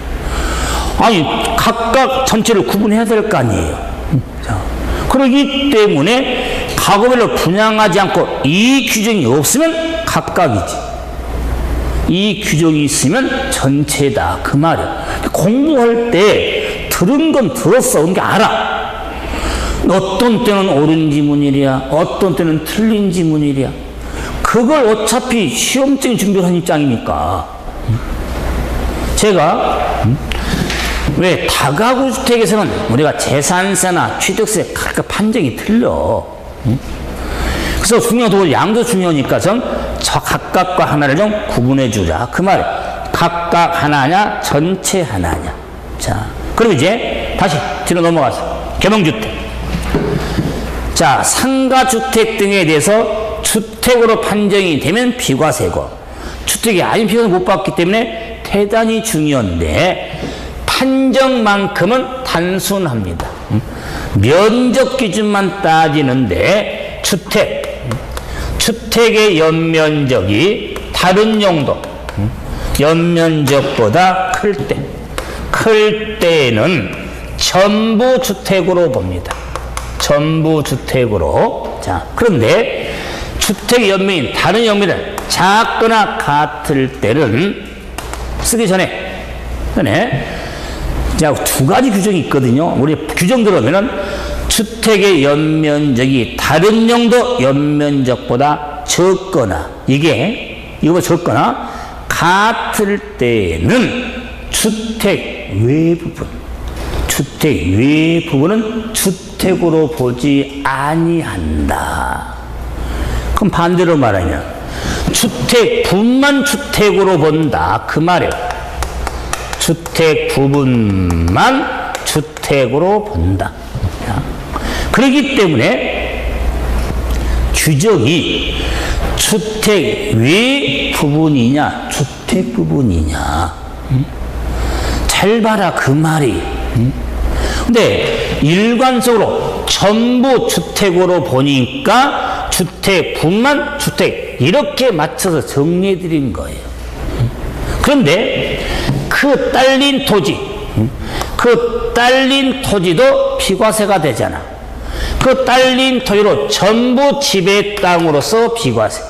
아니 각각 전체를 구분해야 될 거 아니에요. 자, 그렇기 때문에 가격별로 분양하지 않고 이 규정이 없으면 각각이지, 이 규정이 있으면 전체다 그 말이야. 공부할 때 들은 건 들었어, 그런 게 알아. 어떤 때는 옳은 지문이랴, 어떤 때는 틀린 지문이랴. 그걸 어차피 시험증 준비를 한 입장이니까. 제가 왜 다가구 주택에서는 우리가 재산세나 취득세 각각 판정이 틀려. 그래서 중요한 도구 양도 중요하니까 저 각각과 하나를 좀 구분해 주자 그 말이에요. 각각 하나냐 전체 하나냐. 자, 그럼 이제 다시 뒤로 넘어가서 개명주택. 자, 상가주택 등에 대해서 주택으로 판정이 되면 비과세고, 주택이 아닌 비과세 못 받기 때문에 대단히 중요한데 판정만큼은 단순합니다. 면적 기준만 따지는데 주택의 연면적이 다른 용도 연면적보다 클 때는 전부 주택으로 봅니다. 전부 주택으로. 자, 그런데 주택 연면이 다른 연면은 작거나 같을 때는 쓰기 전에 자, 두 가지 규정이 있거든요. 우리 규정 들어보면은 주택의 연면적이 다른 용도 연면적보다 적거나, 이거보다 적거나 같을 때는 주택 외 부분은 주택으로 보지 아니한다. 그럼 반대로 말하면 주택 부분만 주택으로 본다 그 말이에요. 주택 부분만 주택으로 본다. 그렇기 때문에 규정이 주택 외 부분이냐 주택 부분이냐, 잘 봐라 그 말이. 근데 일관적으로 전부 주택으로 보니까 주택 부분만 주택 이렇게 맞춰서 정리해 드린 거예요. 그런데 그 딸린 토지도 비과세가 되잖아. 그 딸린 토지로 전부 지배 땅으로서 비과세.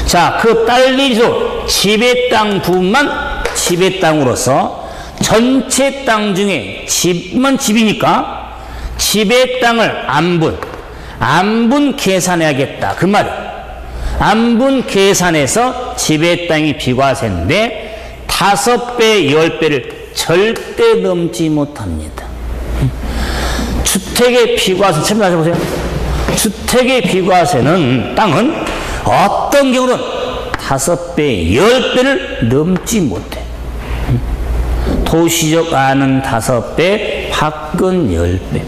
자, 그 딸린 지배 땅 부분만 지배 땅으로서 전체 땅 중에 집만 집이니까 지배 땅을 안분 계산해야겠다 그 말이야. 안분 계산해서 지배 땅이 비과세인데 5배, 10배를 절대 넘지 못합니다. 주택의 비과세, 참고하셔 보세요. 주택의 비과세는 땅은 어떤 경우는 5배, 10배를 넘지 못해. 도시적 안은 5배, 밖은 10배.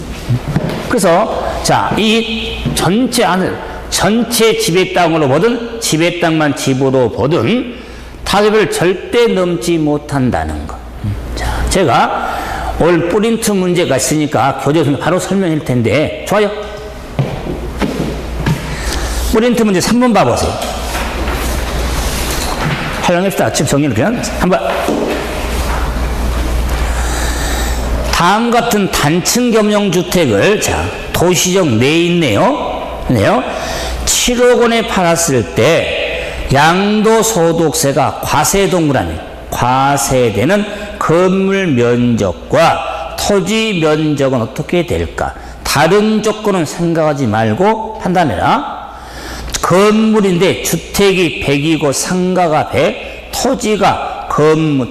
그래서 자, 이 전체 안을 전체 지배 땅으로 보든 지배 땅만 집으로 보든 5배를 절대 넘지 못한다는 것. 자, 제가 오늘 프린트 문제가 있으니까 교재에서 바로 설명할 텐데, 좋아요? 프린트 문제 3번 봐보세요. 활용합시다. 지금 정리를 그냥 한번. 다음 같은 단층 겸용주택을 자 도시적 내에 있네요. 7억 원에 팔았을 때 양도소득세가 과세동그라미 과세되는 건물 면적과 토지 면적은 어떻게 될까? 다른 조건은 생각하지 말고 판단해라. 건물인데 주택이 100이고 상가가 100, 토지가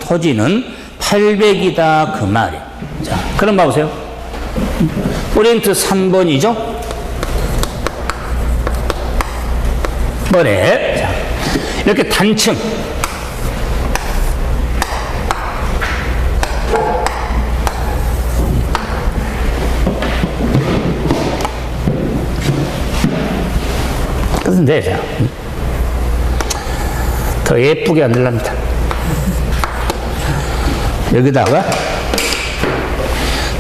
토지는 800이다 그 말이에요. 자, 그럼 봐보세요. 포인트 3번이죠. 뭐래? 자, 이렇게 단층 끝인데 자, 더 예쁘게 만들랍니다. 여기다가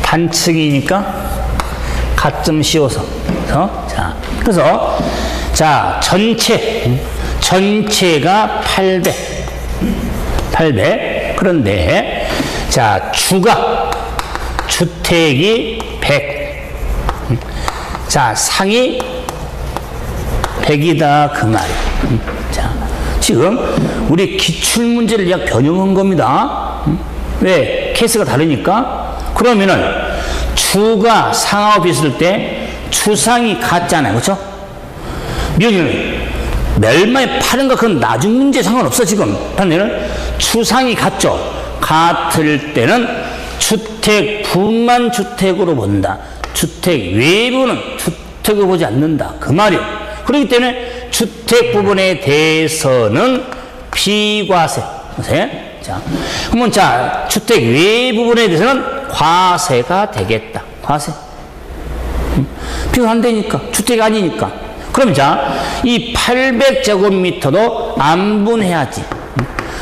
단층이니까 가점 씌워서 자, 그래서 자 전체가 800 그런데 자 주택이 100 자 상이 100이다 그 말이에요. 자 지금 우리 기출문제를 약 변형한 겁니다. 왜? 케이스가 다르니까. 그러면은 주가 상하고 비슷할 때 주상이 같잖아요. 그렇죠? 멸망에 파는가 그건 나중 문제 상관없어 지금. 반면에 주상이 같죠. 같을 때는 주택뿐만 주택으로 본다. 주택 외부는 주택을 보지 않는다. 그 말이에요. 그렇기 때문에 주택 부분에 대해서는 비과세. 자, 그러면 자 주택 외 부분에 대해서는 과세가 되겠다. 과세. 비가 안 되니까 주택이 아니니까. 그럼 자 이 800제곱미터도 안분해야지.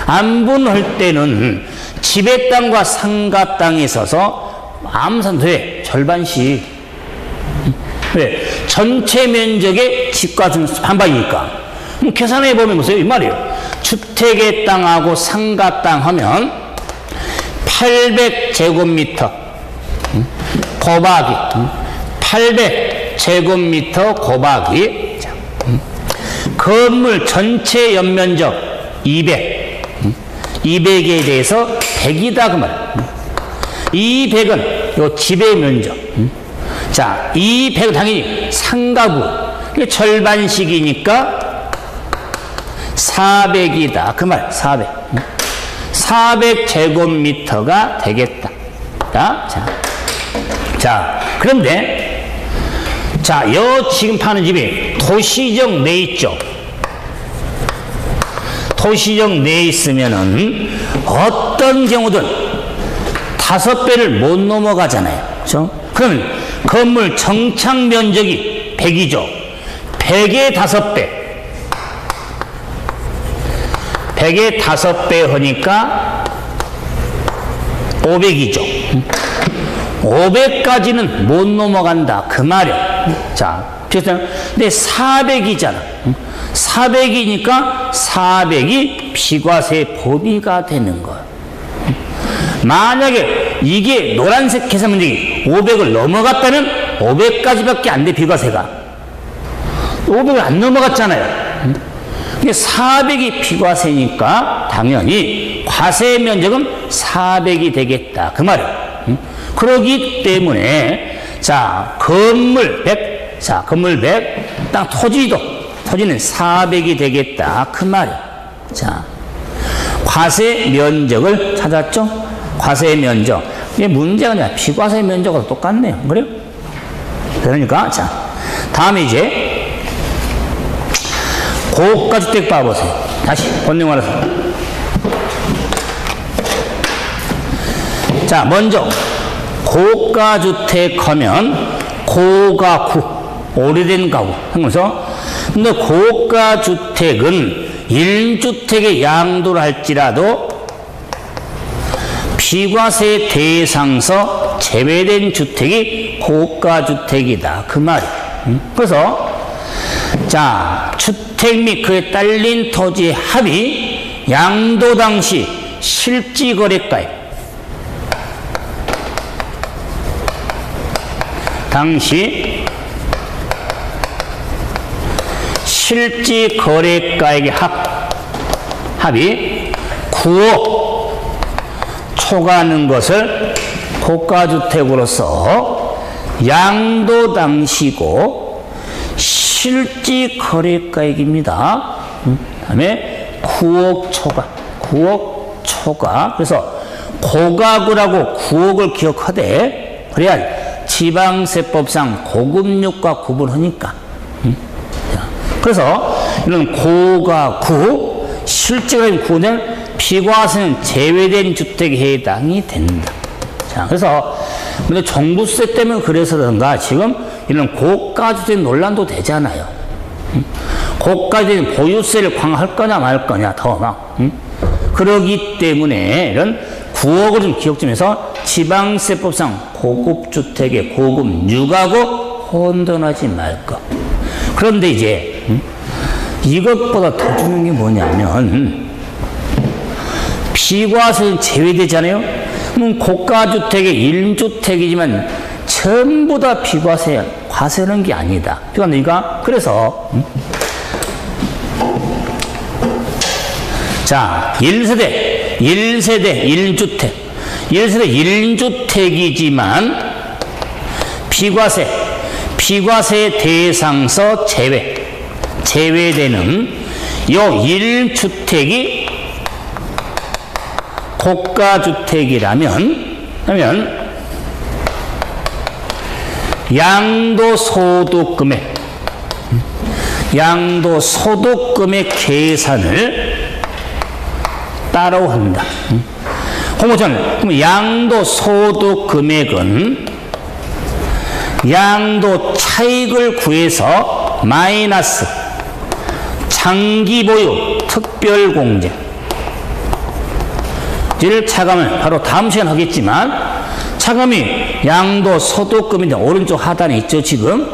안분할 때는 지배 땅과 상가 땅에 있어서 암산돼 절반씩. 왜? 전체 면적의 집과 반반이니까. 그럼 계산해 보면 보세요. 이 말이에요. 주택의 땅하고 상가 땅 하면 800제곱미터 곱하기 800제곱미터 곱하기 건물 전체 연면적 200에 대해서 100이다 그 말. 이 100은 요 집의 면적. 자, 이 100은 당연히 상가부. 이게 절반씩이니까 400이다. 그 말, 400. 400제곱미터가 되겠다. 자, 그런데, 자, 지금 파는 집이 도시적 내에 있죠. 도시적 내에 있으면은 어떤 경우든 5배를 못 넘어가잖아요. 그죠? 그러면 건물 정착 면적이 100이죠. 100의 5배. 100의 5배 하니까 500이죠. 500까지는 못 넘어간다. 그 말이야. 자, 근데 400이잖아. 400이니까 400이 비과세 범위가 되는 거야. 만약에 이게 노란색 계산 문제기 500을 넘어갔다면 500까지밖에 안 돼, 비과세가. 500을 안 넘어갔잖아요. 근데 400이 비과세니까 당연히 과세 면적은 400이 되겠다. 그 말이에요. 그러기 때문에 자, 건물 100, 자, 건물 100, 땅 토지는 400이 되겠다. 그 말이에요. 자, 과세 면적을 찾았죠? 과세 면적. 이게 문제가 아니라 비과세 면적하고 똑같네요. 그래요? 그러니까, 자, 다음에 이제, 고가주택 봐보세요. 다시, 본능 알아서. 자, 먼저, 고가주택 하면, 고가구, 오래된 가구. 하면서, 근데 고가주택은 1주택에 양도를 할지라도, 비과세 대상서 제외된 주택이 고가주택이다. 그 말이에요. 그래서 자, 주택 및 그에 딸린 토지의 합이 양도 당시 실지거래가액 당시 실지 거래가액의 합이 9억 초과하는 것을 고가주택으로서 양도 당시고 실지 거래가액입니다. 다음에 9억 초과. 그래서 고가구라고 9억을 기억하되 그래야 지방세법상 고급육과 구분하니까. 그래서 이런 고가구, 실제적인 구는 비과세는 제외된 주택에 해당이 된다. 자, 그래서 근데 종부세 때문에 그래서든가 지금 이런 고가주택 논란도 되잖아요. 고가주택 보유세를 강화할 거냐 말 거냐 더 막. 그러기 때문에 이런 9억을 좀 기억 좀 해서 지방세법상 고급주택에 고급육하고 혼돈하지 말 것. 그런데 이제 이것보다 더 중요한 게 뭐냐면 비과세는 제외되잖아요. 그럼 고가주택의 1주택이지만 전부 다 과세하는 게 아니다. 그러니까 그래서 자 1세대 1주택 1주택이지만 비과세 대상서 제외되는 요 1주택이 고가주택이라면 양도소득금의 계산을 따로 한다. 그럼 양도소득금액은 양도차익을 구해서 마이너스 장기보유 특별공제를 차감을 바로 다음 시간에 하겠지만 차감이 양도소득금인데 오른쪽 하단에 있죠. 지금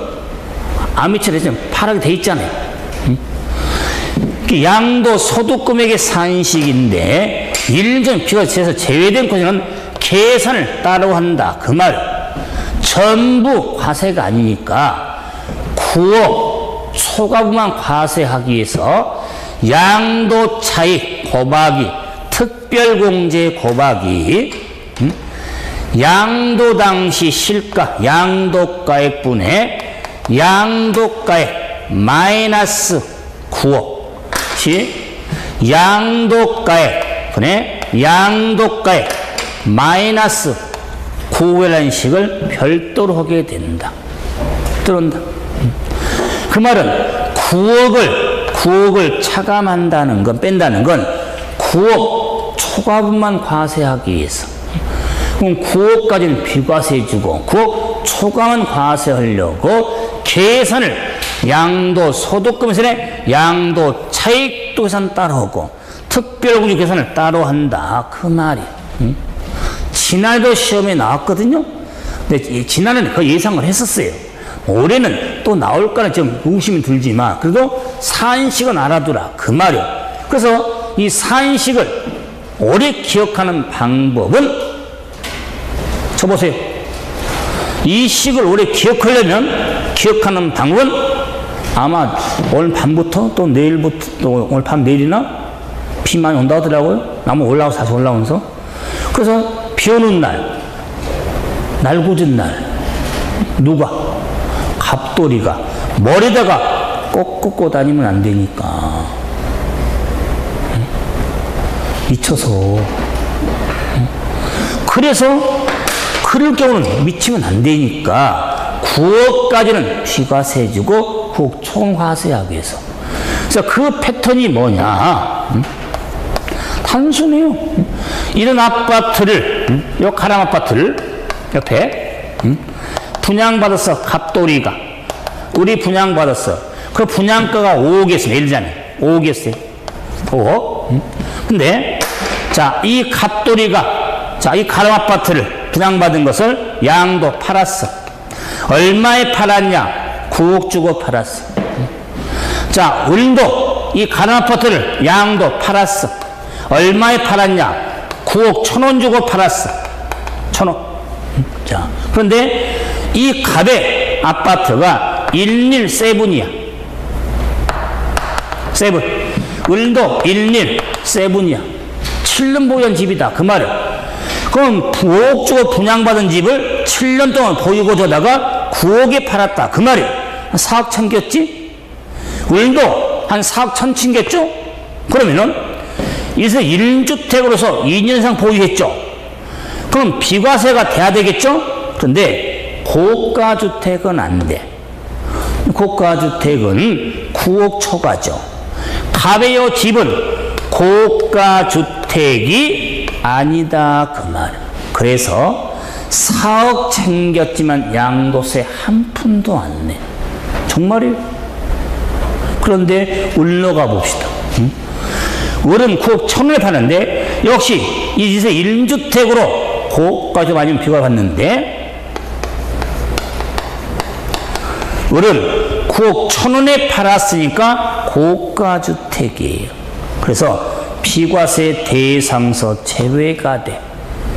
아미처럼 파랗게 돼 있잖아요. 양도소득금액의 산식인데 1년 비과세에서 제외된 것은 계산을 따로 한다. 그 말 전부 과세가 아니니까 9억 초과분만 과세하기 위해서 양도차익 곱하기 특별공제 곱하기 양도 당시 실가 양도가액분의 양도가액 마이너스 9억이 양도가액 분의 양도가액 마이너스 9억이라는 식을 별도로 하게 된다. 들어온다. 그 말은 9억을 차감한다는 건 뺀다는 건 9억 초과분만 과세하기 위해서. 그럼 9억까지는 비과세해주고 9억 초과만 과세하려고 계산을 양도소득금에서 양도차익도 계산 따로 하고 특별공제 계산을 따로 한다. 그 말이. 지난해도 시험에 나왔거든요. 근데 지난해는 그 예상을 했었어요. 올해는 또 나올까는 좀 의심이 들지만 그래도 산식은 알아두라. 그 말이요. 그래서 이 산식을 오래 기억하는 방법은 쳐보세요. 이 식을 오래 기억하는 방법은 아마 오늘 밤부터 또 내일부터 또 오늘 밤 내일이나 비 많이 온다 하더라고요. 나무 올라와서 다시 올라오면서. 그래서 비 오는 날, 날고진 날, 누가? 갑돌이가 머리다가 꼭 꽂고 다니면 안 되니까. 미쳐서. 그래서 그럴 경우는 미치면 안 되니까 9억까지는 비과세해주고 9억 총과세하기 위해서. 그래서 그 패턴이 뭐냐? 단순해요. 이런 아파트를, 요 가람 아파트를 옆에 분양받았어. 갑돌이가. 우리 분양받았어. 그 분양가가 5억이었어요. 예를 들자면 5억이었어요. 5억. 근데 자, 이 갑돌이가 이 가람 아파트를 분양받은 것을 양도 팔았어. 얼마에 팔았냐? 9억 주고 팔았어. 자, 을도 이 가람 아파트를 양도 팔았어. 얼마에 팔았냐? 9억 1,000원 주고 팔았어. 1,000원. 자, 그런데 이 갑의 아파트가 117이야. 세븐. 을도 117이야. 7년 보유한 집이다. 그 말은. 그럼 9억 주고 분양받은 집을 7년 동안 보유고 두다가 9억에 팔았다. 그 말이. 한 4억 챙겼지? 을도 한 4억 천 챙겼죠? 그러면은 이래서 1주택으로서 2년 이상 보유했죠? 그럼 비과세가 돼야 되겠죠? 그런데 고가주택은 안 돼. 고가주택은 9억 초과죠. 갑의 집은 고가주택이 아니다. 그 말. 그래서 4억 챙겼지만 양도세 한 푼도 안 내. 정말이에요. 그런데 을로 봅시다. 을은 9억 1,000원에 파는데 역시 이 집에 1주택으로 고가주택 아니면 비과세 받는데 을은 9억 1,000원에 팔았으니까 고가주택이에요. 그래서 비과세 대상서 제외가 돼.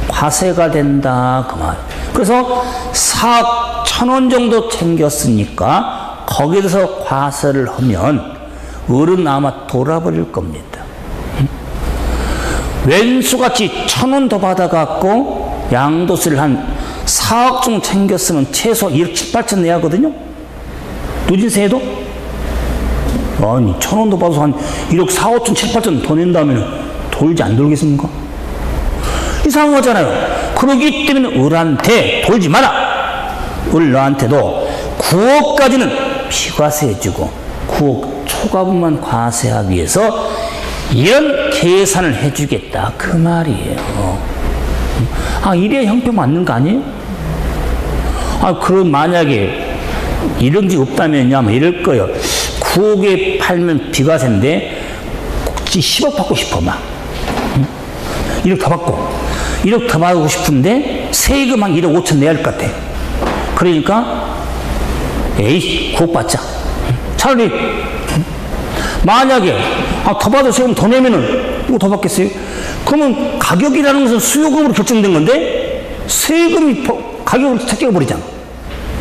과세가 된다. 그 말. 그래서 4억 1,000원 정도 챙겼으니까 거기에서 과세를 하면 을은 아마 돌아버릴 겁니다. 왼수같이 1,000원 더 받아갖고 양도세를 한 4억 정도 챙겼으면 최소 1억 7, 8천 내야 하거든요. 누진세에도? 아니 1,000원 더 받아서 한 1억 4, 5천, 7, 8천 더 낸다면 돌지 안 돌겠습니까? 이상한 거잖아요. 그러기 때문에 을한테 돌지 마라. 을 너한테도 9억까지는 비과세해주고 9억 초과분만 과세하기 위해서 이런 계산을 해주겠다. 그 말이에요. 아, 이래 형평 맞는 거 아니에요? 아, 그럼 만약에 이런 게 없다면요, 아마 이럴 거예요. 9억에 팔면 비과세인데 10억 받고 싶어, 막. 1억 더 받고. 1억 더 받고 싶은데 세금 한 1억 5천 내야 할 것 같아. 그러니까, 에이, 9억 받자. 차라리, 만약에, 더 받아 세금 더 내면은, 이거 더 받겠어요? 그러면 가격이라는 것은 수요금으로 결정된 건데, 세금이 가격을 택해버리잖아.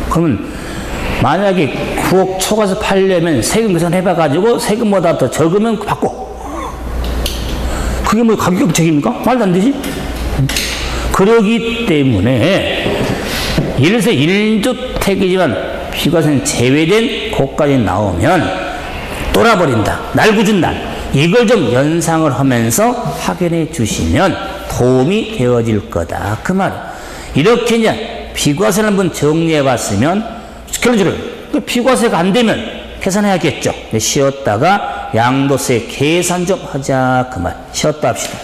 그러면, 만약에 9억 초과해서 팔려면 세금 계산해봐가지고 세금보다 더 적으면 받고. 그게 뭐 가격 책입니까? 말도 안 되지? 그러기 때문에, 예를 들어서 1주택이지만 비과세는 제외된 곳까지 나오면 돌아버린다. 날구준다. 이걸 좀 연상을 하면서 확인해 주시면 도움이 되어질 거다. 그 말. 이렇게 이제 비과세를 한번 정리해 봤으면 결론적으로 비과세가 안 되면 계산해야겠죠. 쉬었다가 양도세 계산 좀 하자. 그 말. 쉬었다 합시다.